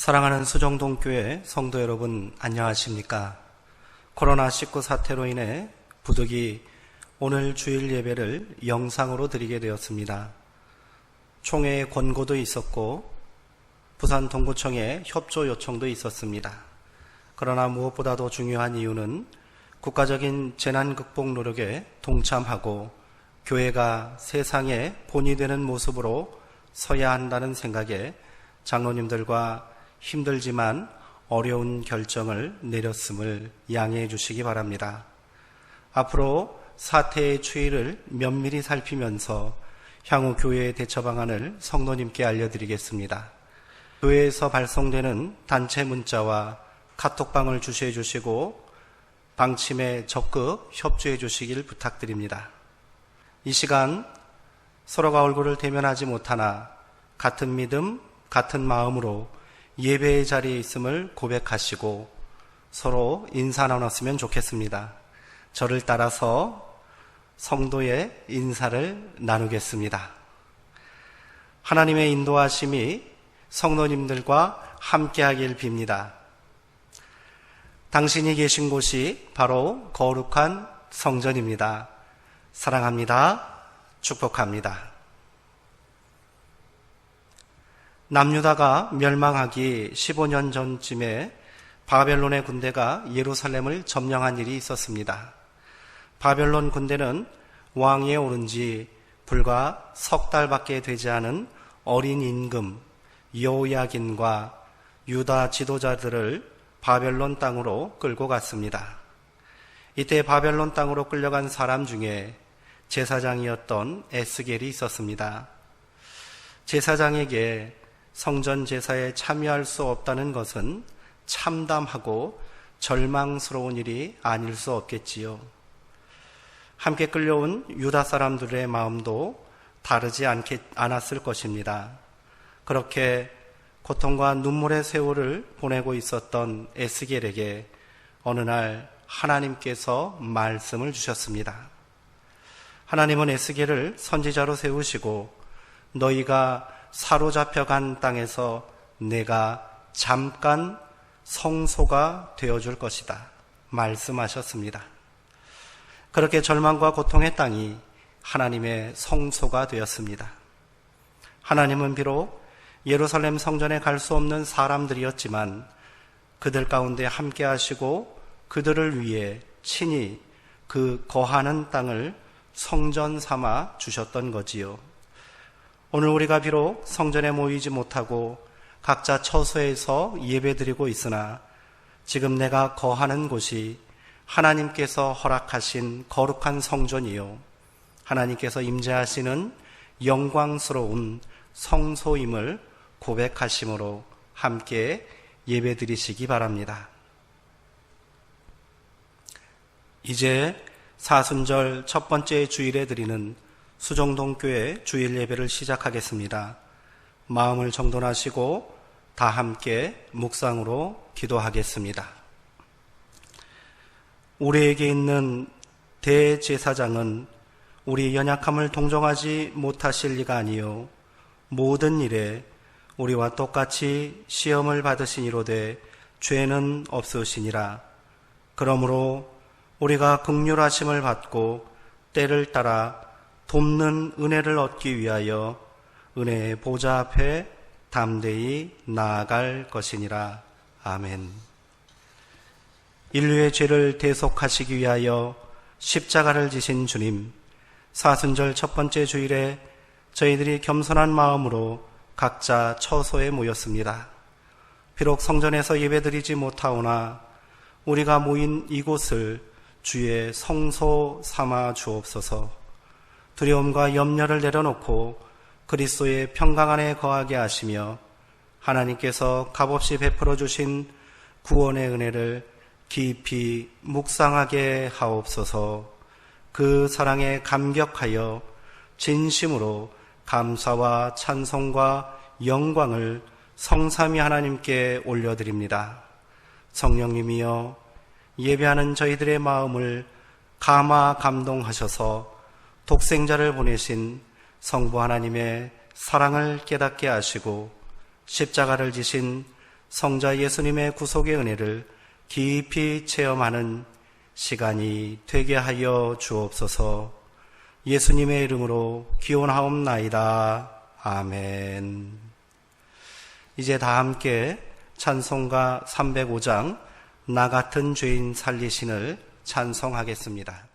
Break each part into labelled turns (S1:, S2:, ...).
S1: 사랑하는 수정동교회 성도 여러분, 안녕하십니까? 코로나19 사태로 인해 부득이 오늘 주일 예배를 영상으로 드리게 되었습니다. 총회의 권고도 있었고 부산 동구청의 협조 요청도 있었습니다. 그러나 무엇보다도 중요한 이유는 국가적인 재난 극복 노력에 동참하고 교회가 세상의 본이 되는 모습으로 서야 한다는 생각에 장로님들과 힘들지만 어려운 결정을 내렸음을 양해해 주시기 바랍니다. 앞으로 사태의 추이를 면밀히 살피면서 향후 교회의 대처 방안을 성도님께 알려드리겠습니다. 교회에서 발송되는 단체 문자와 카톡방을 주시해 주시고 방침에 적극 협조해 주시길 부탁드립니다. 이 시간 서로가 얼굴을 대면하지 못하나 같은 믿음, 같은 마음으로 예배의 자리에 있음을 고백하시고 서로 인사 나눴으면 좋겠습니다. 저를 따라서 성도의 인사를 나누겠습니다. 하나님의 인도하심이 성도님들과 함께하길 빕니다. 당신이 계신 곳이 바로 거룩한 성전입니다. 사랑합니다. 축복합니다. 남유다가 멸망하기 15년 전쯤에 바벨론의 군대가 예루살렘을 점령한 일이 있었습니다. 바벨론 군대는 왕위에 오른 지 불과 석 달밖에 되지 않은 어린 임금 여호야긴과 유다 지도자들을 바벨론 땅으로 끌고 갔습니다. 이때 바벨론 땅으로 끌려간 사람 중에 제사장이었던 에스겔이 있었습니다. 제사장에게 성전 제사에 참여할 수 없다는 것은 참담하고 절망스러운 일이 아닐 수 없겠지요. 함께 끌려온 유다 사람들의 마음도 다르지 않았을 것입니다. 그렇게 고통과 눈물의 세월을 보내고 있었던 에스겔에게 어느 날 하나님께서 말씀을 주셨습니다. 하나님은 에스겔을 선지자로 세우시고 너희가 사로잡혀간 땅에서 내가 잠깐 성소가 되어줄 것이다 말씀하셨습니다. 그렇게 절망과 고통의 땅이 하나님의 성소가 되었습니다. 하나님은 비록 예루살렘 성전에 갈 수 없는 사람들이었지만 그들 가운데 함께 하시고 그들을 위해 친히 그 거하는 땅을 성전 삼아 주셨던 거지요. 오늘 우리가 비록 성전에 모이지 못하고 각자 처소에서 예배드리고 있으나 지금 내가 거하는 곳이 하나님께서 허락하신 거룩한 성전이요 하나님께서 임재하시는 영광스러운 성소임을 고백하심으로 함께 예배드리시기 바랍니다. 이제 사순절 첫 번째 주일에 드리는 수정동교회 주일 예배를 시작하겠습니다. 마음을 정돈하시고 다 함께 묵상으로 기도하겠습니다. 우리에게 있는 대제사장은 우리 연약함을 동정하지 못하실 리가 아니요 모든 일에 우리와 똑같이 시험을 받으시니로되 죄는 없으시니라. 그러므로 우리가 긍휼하심을 받고 때를 따라 돕는 은혜를 얻기 위하여 은혜의 보좌 앞에 담대히 나아갈 것이니라. 아멘. 인류의 죄를 대속하시기 위하여 십자가를 지신 주님, 사순절 첫 번째 주일에 저희들이 겸손한 마음으로 각자 처소에 모였습니다. 비록 성전에서 예배드리지 못하오나 우리가 모인 이곳을 주의 성소 삼아 주옵소서. 두려움과 염려를 내려놓고 그리스도의 평강 안에 거하게 하시며 하나님께서 값없이 베풀어 주신 구원의 은혜를 깊이 묵상하게 하옵소서. 그 사랑에 감격하여 진심으로 감사와 찬송과 영광을 성삼위 하나님께 올려드립니다. 성령님이여 예배하는 저희들의 마음을 감화 감동하셔서 독생자를 보내신 성부 하나님의 사랑을 깨닫게 하시고 십자가를 지신 성자 예수님의 구속의 은혜를 깊이 체험하는 시간이 되게 하여 주옵소서. 예수님의 이름으로 기원하옵나이다. 아멘. 이제 다 함께 찬송가 305장 나 같은 죄인 살리신을 찬송하겠습니다.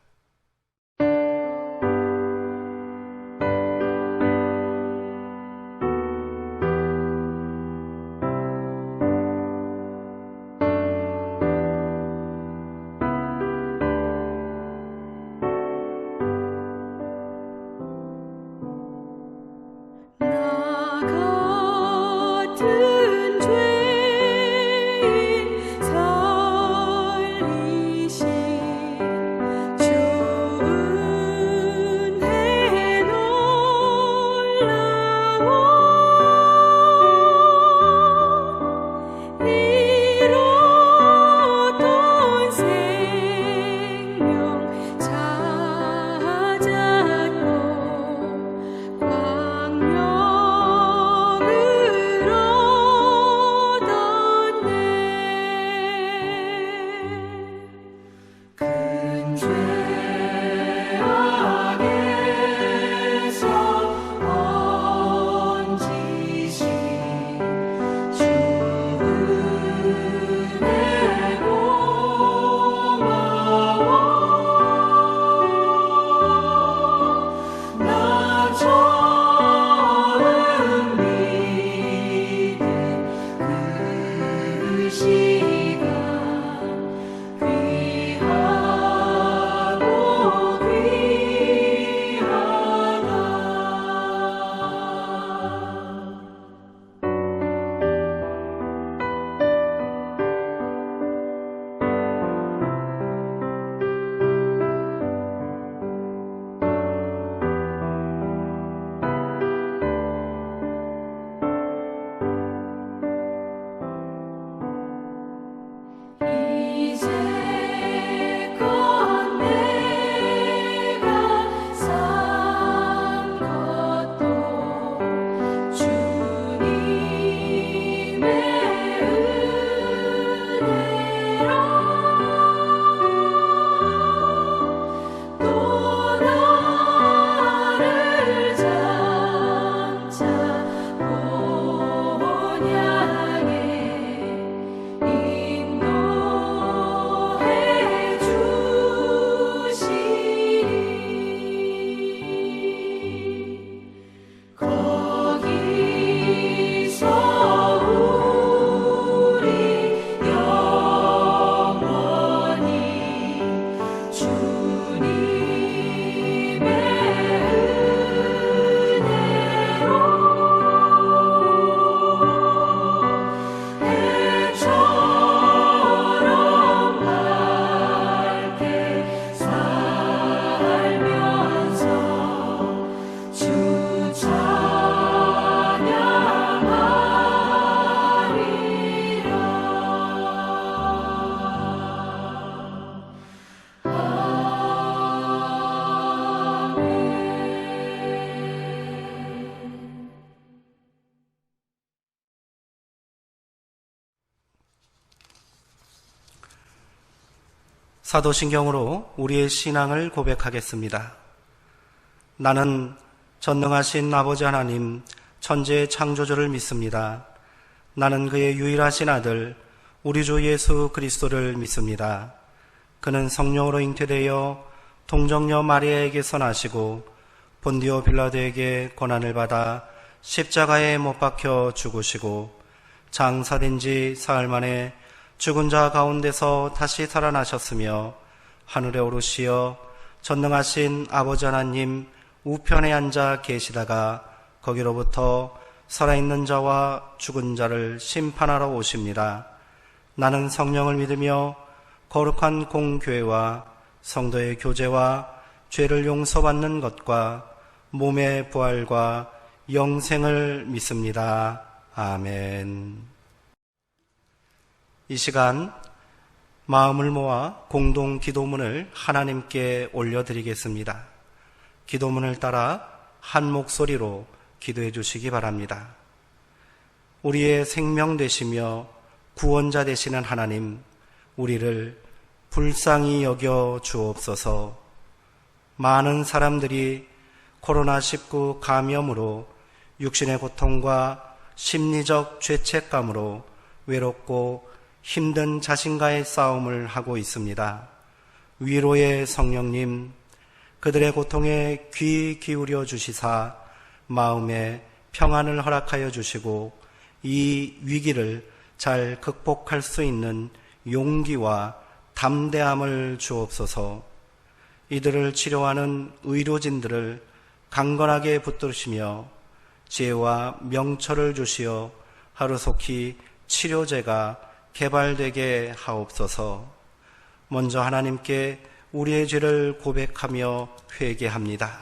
S1: 사도신경으로 우리의 신앙을 고백하겠습니다. 나는 전능하신 아버지 하나님 천지의 창조주를 믿습니다. 나는 그의 유일하신 아들 우리 주 예수 그리스도를 믿습니다. 그는 성령으로 잉태되어 동정녀 마리아에게서 나시고 본디오 빌라도에게 고난을 받아 십자가에 못 박혀 죽으시고 장사된 지 사흘 만에 죽은 자 가운데서 다시 살아나셨으며 하늘에 오르시어 전능하신 아버지 하나님 우편에 앉아 계시다가 거기로부터 살아있는 자와 죽은 자를 심판하러 오십니다. 나는 성령을 믿으며 거룩한 공교회와 성도의 교제와 죄를 용서받는 것과 몸의 부활과 영생을 믿습니다. 아멘. 이 시간 마음을 모아 공동 기도문을 하나님께 올려드리겠습니다. 기도문을 따라 한 목소리로 기도해 주시기 바랍니다. 우리의 생명 되시며 구원자 되시는 하나님, 우리를 불쌍히 여겨 주옵소서. 많은 사람들이 코로나19 감염으로 육신의 고통과 심리적 죄책감으로 외롭고 힘든 자신과의 싸움을 하고 있습니다. 위로의 성령님, 그들의 고통에 귀 기울여 주시사 마음에 평안을 허락하여 주시고 이 위기를 잘 극복할 수 있는 용기와 담대함을 주옵소서. 이들을 치료하는 의료진들을 강건하게 붙드시며 지혜와 명철을 주시어 하루속히 치료제가 개발되게 하옵소서. 먼저 하나님께 우리의 죄를 고백하며 회개합니다.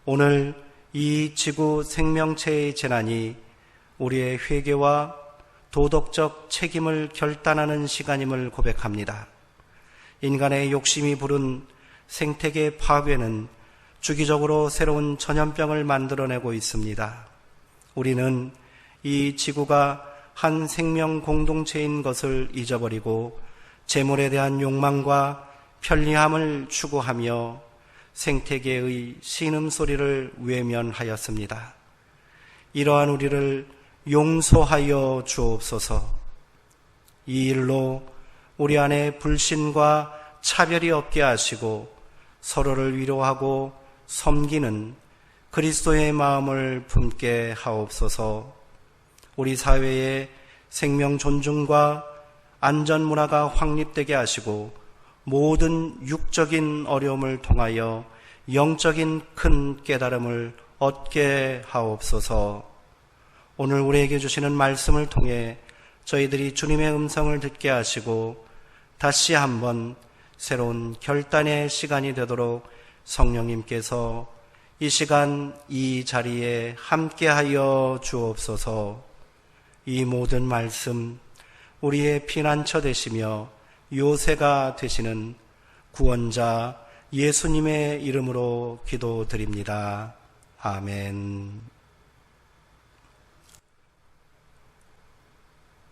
S1: 오늘 이 지구 생명체의 재난이 우리의 회개와 도덕적 책임을 결단하는 시간임을 고백합니다. 인간의 욕심이 부른 생태계 파괴는 주기적으로 새로운 전염병을 만들어내고 있습니다. 우리는 이 지구가 한 생명 공동체인 것을 잊어버리고 재물에 대한 욕망과 편리함을 추구하며 생태계의 신음소리를 외면하였습니다. 이러한 우리를 용서하여 주옵소서. 이 일로 우리 안에 불신과 차별이 없게 하시고 서로를 위로하고 섬기는 그리스도의 마음을 품게 하옵소서. 우리 사회의 생명 존중과 안전 문화가 확립되게 하시고 모든 육적인 어려움을 통하여 영적인 큰 깨달음을 얻게 하옵소서. 오늘 우리에게 주시는 말씀을 통해 저희들이 주님의 음성을 듣게 하시고 다시 한번 새로운 결단의 시간이 되도록 성령님께서 이 시간 이 자리에 함께하여 주옵소서. 이 모든 말씀 우리의 피난처 되시며 요새가 되시는 구원자 예수님의 이름으로 기도드립니다. 아멘.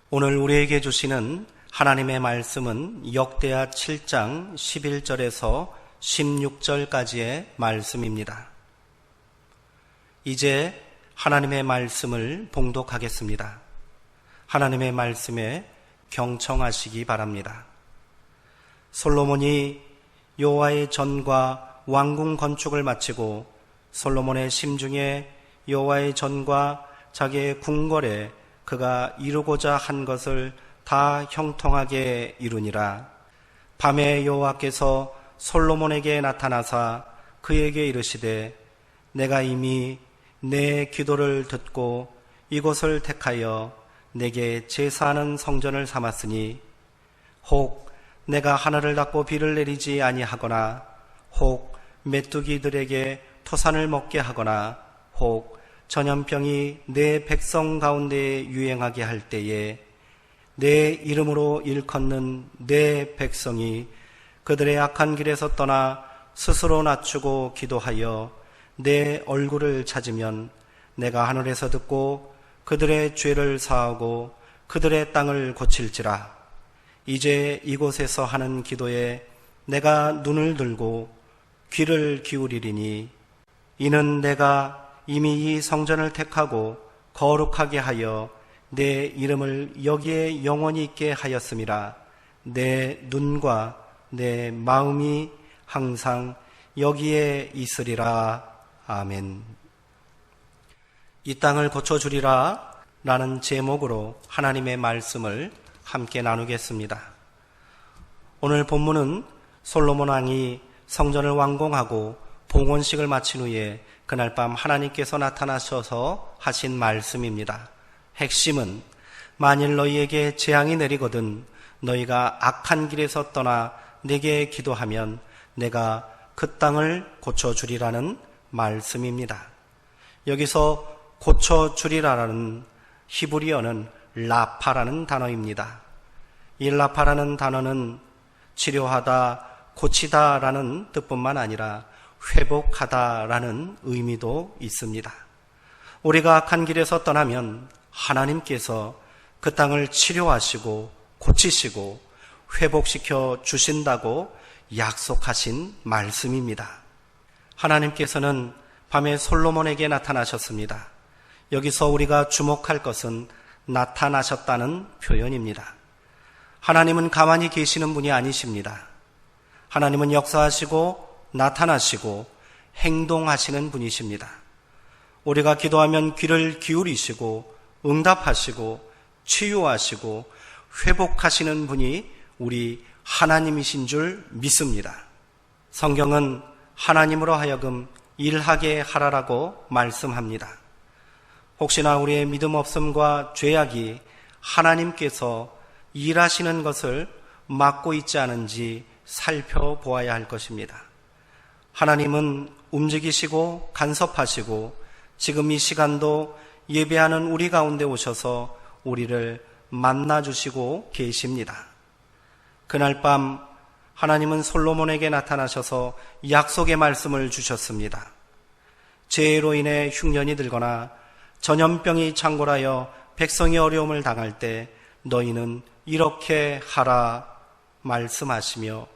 S1: 오늘 우리에게 주시는 하나님의 말씀은 역대하 7장 11절에서 16절까지의 말씀입니다. 이제 하나님의 말씀을 봉독하겠습니다. 하나님의 말씀에 경청하시기 바랍니다. 솔로몬이 여호와의 전과 왕궁 건축을 마치고 솔로몬의 심중에 여호와의 전과 자기의 궁궐에 그가 이루고자 한 것을 다 형통하게 이루니라. 밤에 여호와께서 솔로몬에게 나타나사 그에게 이르시되 내가 이미 내 기도를 듣고 이곳을 택하여 내게 제사하는 성전을 삼았으니 혹 내가 하늘을 닫고 비를 내리지 아니하거나 혹 메뚜기들에게 토산을 먹게 하거나 혹 전염병이 내 백성 가운데 유행하게 할 때에 내 이름으로 일컫는 내 백성이 그들의 악한 길에서 떠나 스스로 낮추고 기도하여 내 얼굴을 찾으면 내가 하늘에서 듣고 그들의 죄를 사하고 그들의 땅을 고칠지라. 이제 이곳에서 하는 기도에 내가 눈을 들고 귀를 기울이리니 이는 내가 이미 이 성전을 택하고 거룩하게 하여 내 이름을 여기에 영원히 있게 하였음이라. 내 눈과 내 마음이 항상 여기에 있으리라. 아멘. 이 땅을 고쳐주리라 라는 제목으로 하나님의 말씀을 함께 나누겠습니다. 오늘 본문은 솔로몬 왕이 성전을 완공하고 봉헌식을 마친 후에 그날 밤 하나님께서 나타나셔서 하신 말씀입니다. 핵심은 만일 너희에게 재앙이 내리거든 너희가 악한 길에서 떠나 내게 기도하면 내가 그 땅을 고쳐주리라는 말씀입니다. 여기서 고쳐주리라는 히브리어는 라파라는 단어입니다. 이 라파라는 단어는 치료하다, 고치다라는 뜻뿐만 아니라 회복하다라는 의미도 있습니다. 우리가 악한 길에서 떠나면 하나님께서 그 땅을 치료하시고 고치시고 회복시켜 주신다고 약속하신 말씀입니다. 하나님께서는 밤에 솔로몬에게 나타나셨습니다. 여기서 우리가 주목할 것은 나타나셨다는 표현입니다. 하나님은 가만히 계시는 분이 아니십니다. 하나님은 역사하시고 나타나시고 행동하시는 분이십니다. 우리가 기도하면 귀를 기울이시고 응답하시고 치유하시고 회복하시는 분이 우리 하나님이신 줄 믿습니다. 성경은 하나님으로 하여금 일하게 하라라고 말씀합니다. 혹시나 우리의 믿음 없음과 죄악이 하나님께서 일하시는 것을 막고 있지 않은지 살펴보아야 할 것입니다. 하나님은 움직이시고 간섭하시고 지금 이 시간도 예배하는 우리 가운데 오셔서 우리를 만나주시고 계십니다. 그날 밤 하나님은 솔로몬에게 나타나셔서 약속의 말씀을 주셨습니다. 재해로 인해 흉년이 들거나 전염병이 창궐하여 백성이 어려움을 당할 때 너희는 이렇게 하라 말씀하시며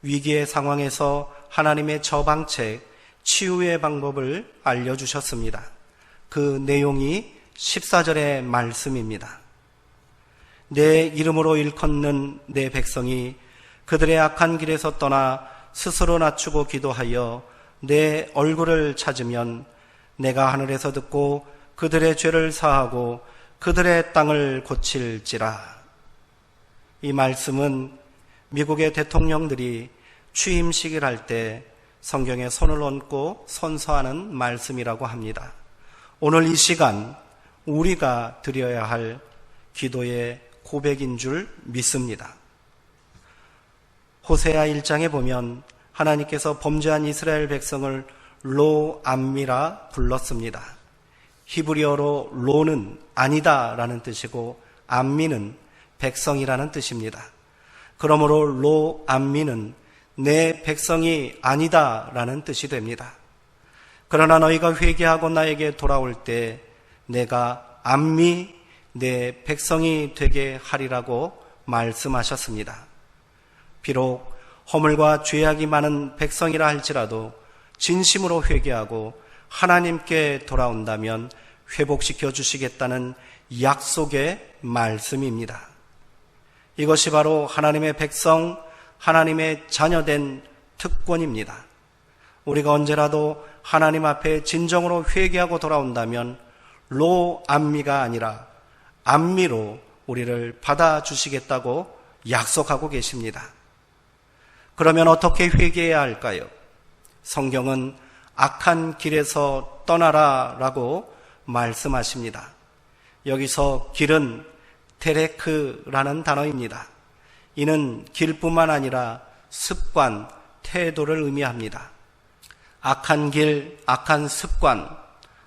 S1: 위기의 상황에서 하나님의 처방책, 치유의 방법을 알려주셨습니다. 그 내용이 14절의 말씀입니다. 내 이름으로 일컫는 내 백성이 그들의 악한 길에서 떠나 스스로 낮추고 기도하여 내 얼굴을 찾으면 내가 하늘에서 듣고 그들의 죄를 사하고 그들의 땅을 고칠지라. 이 말씀은 미국의 대통령들이 취임식을 할 때 성경에 손을 얹고 선서하는 말씀이라고 합니다. 오늘 이 시간 우리가 드려야 할 기도의 고백인 줄 믿습니다. 호세아 1장에 보면 하나님께서 범죄한 이스라엘 백성을 로암미라 불렀습니다. 히브리어로 로는 아니다 라는 뜻이고 암미는 백성이라는 뜻입니다. 그러므로 로암미는 내 백성이 아니다 라는 뜻이 됩니다. 그러나 너희가 회개하고 나에게 돌아올 때 내가 암미 내 백성이 되게 하리라고 말씀하셨습니다. 비록 허물과 죄악이 많은 백성이라 할지라도 진심으로 회개하고 하나님께 돌아온다면 회복시켜 주시겠다는 약속의 말씀입니다. 이것이 바로 하나님의 백성, 하나님의 자녀된 특권입니다. 우리가 언제라도 하나님 앞에 진정으로 회개하고 돌아온다면 로암미가 아니라 암미로 우리를 받아주시겠다고 약속하고 계십니다. 그러면 어떻게 회개해야 할까요? 성경은 악한 길에서 떠나라 라고 말씀하십니다. 여기서 길은 테레크라는 단어입니다. 이는 길뿐만 아니라 습관, 태도를 의미합니다. 악한 길, 악한 습관,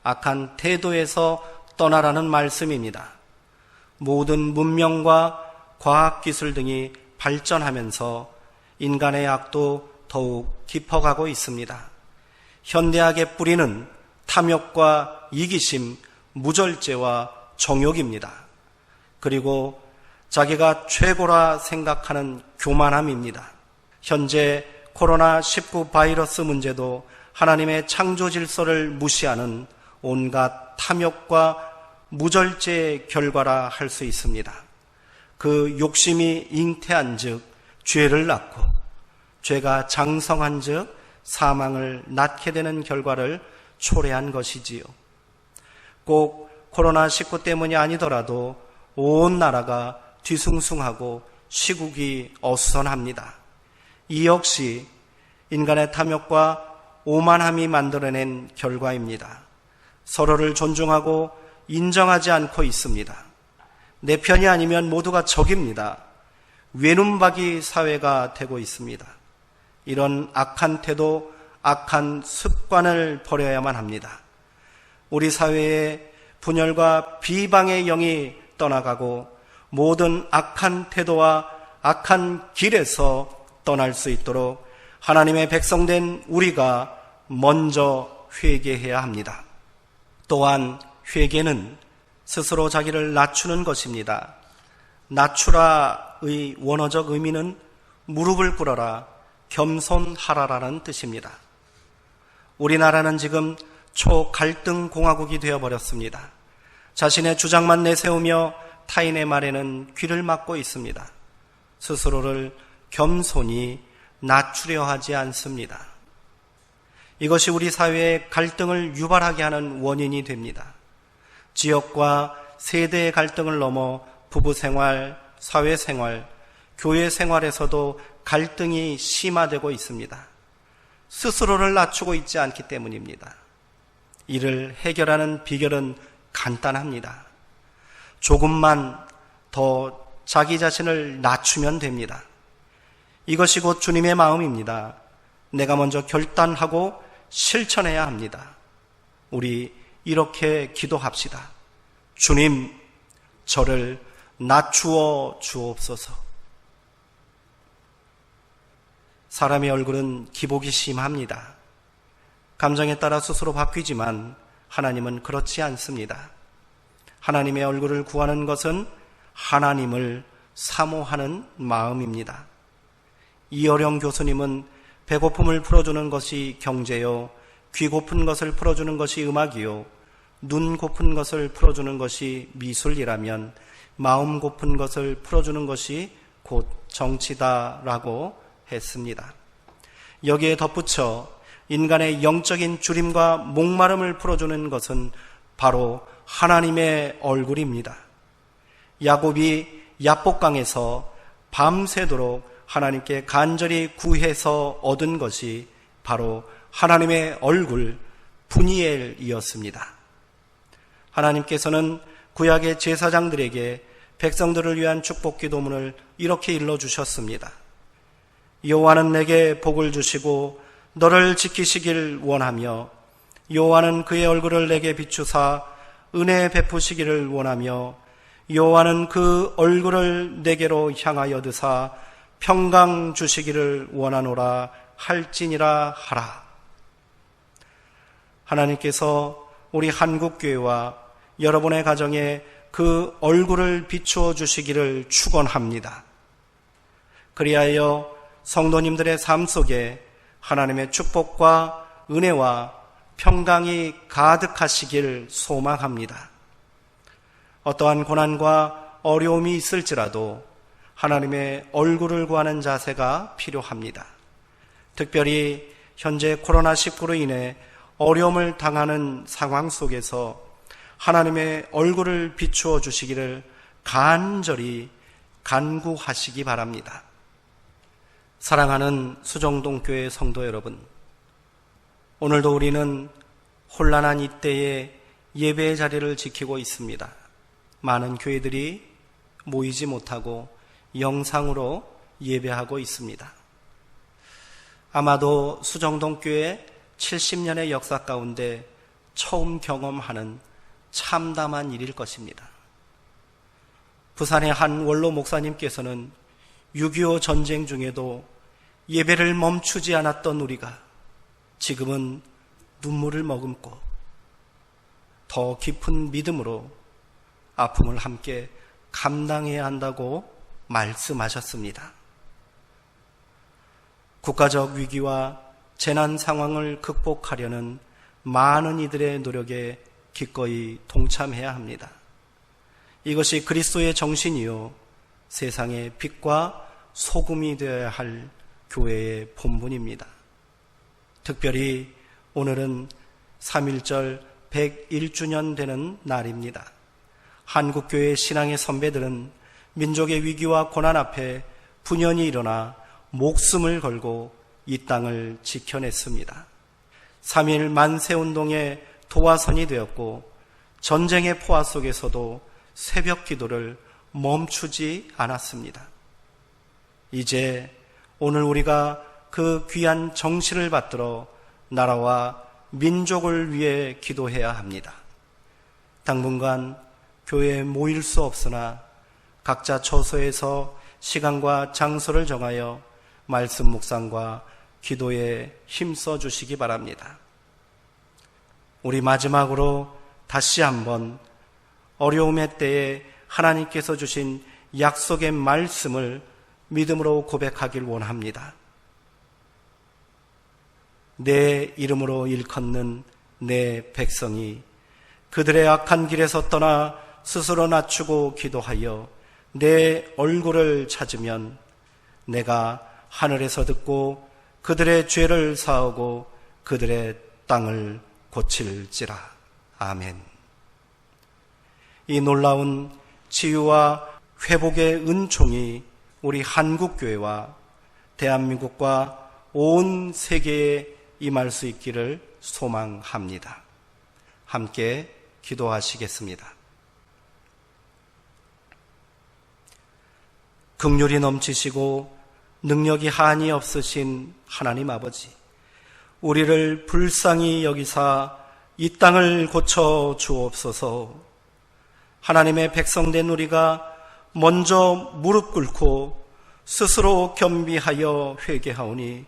S1: 악한 태도에서 떠나라는 말씀입니다. 모든 문명과 과학기술 등이 발전하면서 인간의 악도 더욱 깊어가고 있습니다. 현대학의 뿌리는 탐욕과 이기심, 무절제와 정욕입니다. 그리고 자기가 최고라 생각하는 교만함입니다. 현재 코로나19 바이러스 문제도 하나님의 창조 질서를 무시하는 온갖 탐욕과 무절제의 결과라 할 수 있습니다. 그 욕심이 잉태한 즉 죄를 낳고 죄가 장성한 즉 사망을 낳게 되는 결과를 초래한 것이지요. 꼭 코로나19 때문이 아니더라도 온 나라가 뒤숭숭하고 시국이 어수선합니다. 이 역시 인간의 탐욕과 오만함이 만들어낸 결과입니다. 서로를 존중하고 인정하지 않고 있습니다. 내 편이 아니면 모두가 적입니다. 외눈박이 사회가 되고 있습니다. 이런 악한 태도, 악한 습관을 버려야만 합니다. 우리 사회에 분열과 비방의 영이 떠나가고 모든 악한 태도와 악한 길에서 떠날 수 있도록 하나님의 백성된 우리가 먼저 회개해야 합니다. 또한 회개는 스스로 자기를 낮추는 것입니다. 낮추라의 원어적 의미는 무릎을 꿇어라, 겸손하라라는 뜻입니다. 우리나라는 지금 초갈등 공화국이 되어버렸습니다. 자신의 주장만 내세우며 타인의 말에는 귀를 막고 있습니다. 스스로를 겸손히 낮추려 하지 않습니다. 이것이 우리 사회의 갈등을 유발하게 하는 원인이 됩니다. 지역과 세대의 갈등을 넘어 부부생활, 사회생활, 교회생활에서도 갈등이 심화되고 있습니다. 스스로를 낮추고 있지 않기 때문입니다. 이를 해결하는 비결은 간단합니다. 조금만 더 자기 자신을 낮추면 됩니다. 이것이 곧 주님의 마음입니다. 내가 먼저 결단하고 실천해야 합니다. 우리 이렇게 기도합시다. 주님, 저를 낮추어 주옵소서. 사람의 얼굴은 기복이 심합니다. 감정에 따라 스스로 바뀌지만 하나님은 그렇지 않습니다. 하나님의 얼굴을 구하는 것은 하나님을 사모하는 마음입니다. 이어령 교수님은 배고픔을 풀어주는 것이 경제요, 귀 고픈 것을 풀어주는 것이 음악이요, 눈 고픈 것을 풀어주는 것이 미술이라면 마음 고픈 것을 풀어주는 것이 곧 정치다라고 했습니다. 여기에 덧붙여 인간의 영적인 주림과 목마름을 풀어주는 것은 바로 하나님의 얼굴입니다. 야곱이 야복강에서 밤새도록 하나님께 간절히 구해서 얻은 것이 바로 하나님의 얼굴 분이엘이었습니다. 하나님께서는 구약의 제사장들에게 백성들을 위한 축복 기도문을 이렇게 일러주셨습니다. 여호와는 내게 복을 주시고 너를 지키시길 원하며 여호와는 그의 얼굴을 내게 비추사 은혜 베푸시기를 원하며 여호와는 그 얼굴을 내게로 향하여 드사 평강 주시기를 원하노라 할지니라 하라. 하나님께서 우리 한국교회와 여러분의 가정에 그 얼굴을 비추어 주시기를 축원합니다. 그리하여 성도님들의 삶 속에 하나님의 축복과 은혜와 평강이 가득하시길 소망합니다. 어떠한 고난과 어려움이 있을지라도 하나님의 얼굴을 구하는 자세가 필요합니다. 특별히 현재 코로나19로 인해 어려움을 당하는 상황 속에서 하나님의 얼굴을 비추어 주시기를 간절히 간구하시기 바랍니다. 사랑하는 수정동교회 성도 여러분, 오늘도 우리는 혼란한 이때에 예배의 자리를 지키고 있습니다. 많은 교회들이 모이지 못하고 영상으로 예배하고 있습니다. 아마도 수정동교회 70년의 역사 가운데 처음 경험하는 참담한 일일 것입니다. 부산의 한 원로 목사님께서는 6.25 전쟁 중에도 예배를 멈추지 않았던 우리가 지금은 눈물을 머금고 더 깊은 믿음으로 아픔을 함께 감당해야 한다고 말씀하셨습니다. 국가적 위기와 재난 상황을 극복하려는 많은 이들의 노력에 기꺼이 동참해야 합니다. 이것이 그리스도의 정신이요 세상의 빛과 소금이 되어야 할 교회의 본분입니다. 특별히 오늘은 3.1절 101주년 되는 날입니다. 한국교회 신앙의 선배들은 민족의 위기와 고난 앞에 분연히 일어나 목숨을 걸고 이 땅을 지켜냈습니다. 3.1 만세운동의 도화선이 되었고 전쟁의 포화 속에서도 새벽 기도를 멈추지 않았습니다. 이제 오늘 우리가 그 귀한 정신을 받들어 나라와 민족을 위해 기도해야 합니다. 당분간 교회에 모일 수 없으나 각자 처소에서 시간과 장소를 정하여 말씀 묵상과 기도에 힘써 주시기 바랍니다. 우리 마지막으로 다시 한번 어려움의 때에 하나님께서 주신 약속의 말씀을 믿음으로 고백하길 원합니다. 내 이름으로 일컫는 내 백성이 그들의 악한 길에서 떠나 스스로 낮추고 기도하여 내 얼굴을 찾으면 내가 하늘에서 듣고 그들의 죄를 사하고 그들의 땅을 고칠지라. 아멘. 이 놀라운 치유와 회복의 은총이 우리 한국교회와 대한민국과 온 세계에 임할 수 있기를 소망합니다. 함께 기도하시겠습니다. 긍휼이 넘치시고 능력이 한이 없으신 하나님 아버지, 우리를 불쌍히 여기사 이 땅을 고쳐 주옵소서. 하나님의 백성된 우리가 먼저 무릎 꿇고 스스로 겸비하여 회개하오니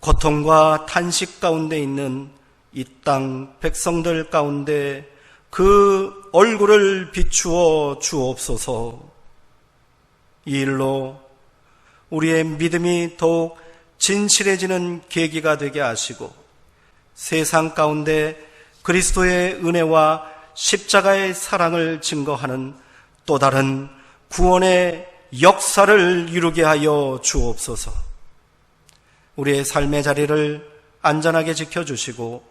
S1: 고통과 탄식 가운데 있는 이 땅 백성들 가운데 그 얼굴을 비추어 주옵소서. 이 일로 우리의 믿음이 더욱 진실해지는 계기가 되게 하시고 세상 가운데 그리스도의 은혜와 십자가의 사랑을 증거하는 또 다른 구원의 역사를 이루게 하여 주옵소서. 우리의 삶의 자리를 안전하게 지켜주시고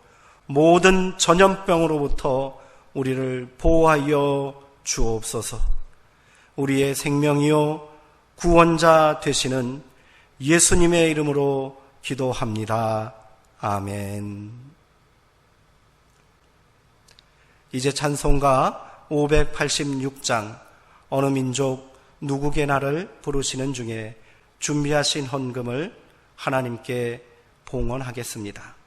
S1: 모든 전염병으로부터 우리를 보호하여 주옵소서. 우리의 생명이요 구원자 되시는 예수님의 이름으로 기도합니다. 아멘. 이제 찬송가 586장 어느 민족 누구의 나를 부르시는 중에 준비하신 헌금을 하나님께 봉헌하겠습니다.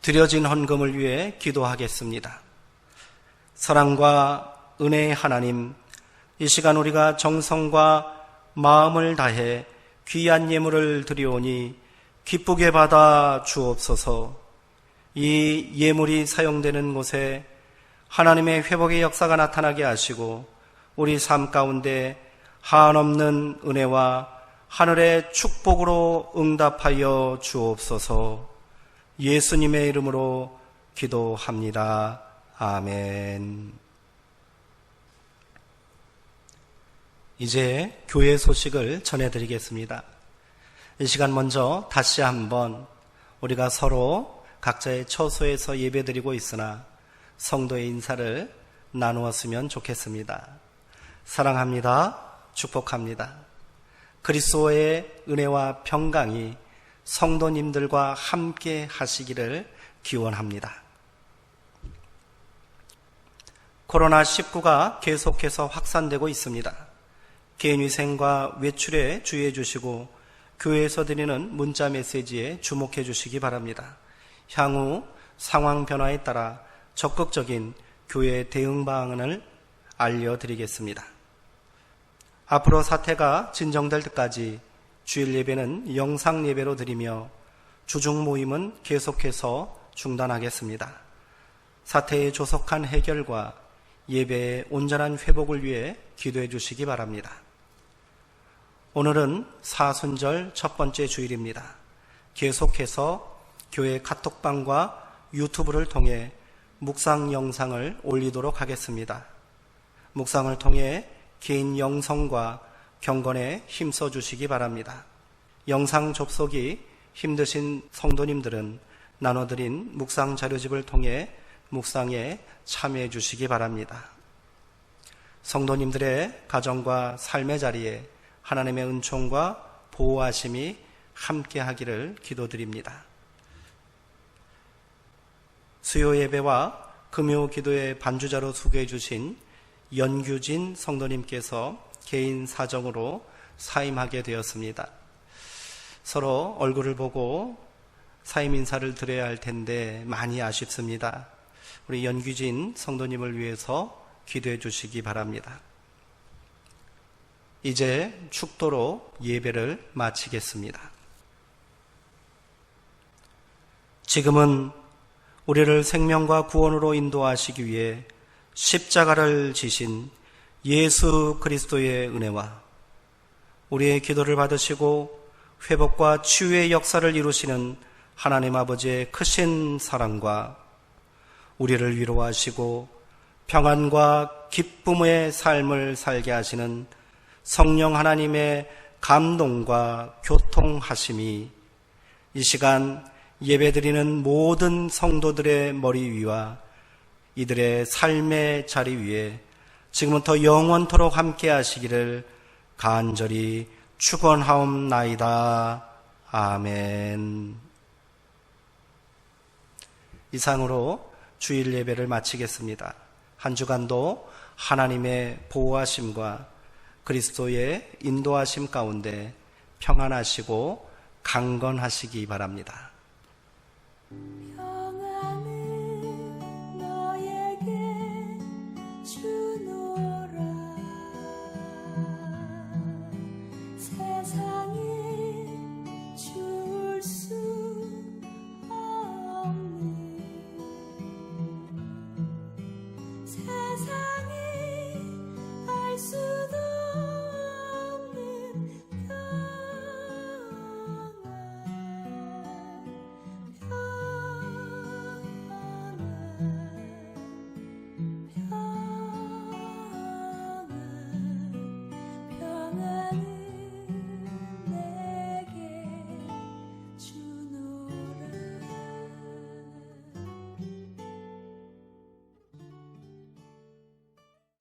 S1: 드려진 헌금을 위해 기도하겠습니다. 사랑과 은혜의 하나님, 이 시간 우리가 정성과 마음을 다해 귀한 예물을 드리오니 기쁘게 받아 주옵소서. 이 예물이 사용되는 곳에 하나님의 회복의 역사가 나타나게 하시고 우리 삶 가운데 한없는 은혜와 하늘의 축복으로 응답하여 주옵소서. 예수님의 이름으로 기도합니다. 아멘. 이제 교회 소식을 전해드리겠습니다. 이 시간 먼저 다시 한번 우리가 서로 각자의 처소에서 예배드리고 있으나 성도의 인사를 나누었으면 좋겠습니다. 사랑합니다. 축복합니다. 그리스도의 은혜와 평강이 성도님들과 함께 하시기를 기원합니다. 코로나19가 계속해서 확산되고 있습니다. 개인위생과 외출에 주의해 주시고 교회에서 드리는 문자 메시지에 주목해 주시기 바랍니다. 향후 상황 변화에 따라 적극적인 교회 대응 방안을 알려드리겠습니다. 앞으로 사태가 진정될 때까지 주일 예배는 영상 예배로 드리며 주중 모임은 계속해서 중단하겠습니다. 사태의 조속한 해결과 예배의 온전한 회복을 위해 기도해 주시기 바랍니다. 오늘은 사순절 첫 번째 주일입니다. 계속해서 교회 카톡방과 유튜브를 통해 묵상 영상을 올리도록 하겠습니다. 묵상을 통해 개인 영성과 경건에 힘써 주시기 바랍니다. 영상 접속이 힘드신 성도님들은 나눠드린 묵상 자료집을 통해 묵상에 참여해 주시기 바랍니다. 성도님들의 가정과 삶의 자리에 하나님의 은총과 보호하심이 함께 하기를 기도드립니다. 수요 예배와 금요 기도의 반주자로 수고해 주신 연규진 성도님께서 개인 사정으로 사임하게 되었습니다. 서로 얼굴을 보고 사임 인사를 드려야 할 텐데 많이 아쉽습니다. 우리 연규진 성도님을 위해서 기도해 주시기 바랍니다. 이제 축도로 예배를 마치겠습니다. 지금은 우리를 생명과 구원으로 인도하시기 위해 십자가를 지신 예수 그리스도의 은혜와 우리의 기도를 받으시고 회복과 치유의 역사를 이루시는 하나님 아버지의 크신 사랑과 우리를 위로하시고 평안과 기쁨의 삶을 살게 하시는 성령 하나님의 감동과 교통하심이 이 시간 예배드리는 모든 성도들의 머리 위와 이들의 삶의 자리 위에 지금부터 영원토록 함께 하시기를 간절히 축원하옵나이다. 아멘. 이상으로 주일 예배를 마치겠습니다. 한 주간도 하나님의 보호하심과 그리스도의 인도하심 가운데 평안하시고 강건하시기 바랍니다.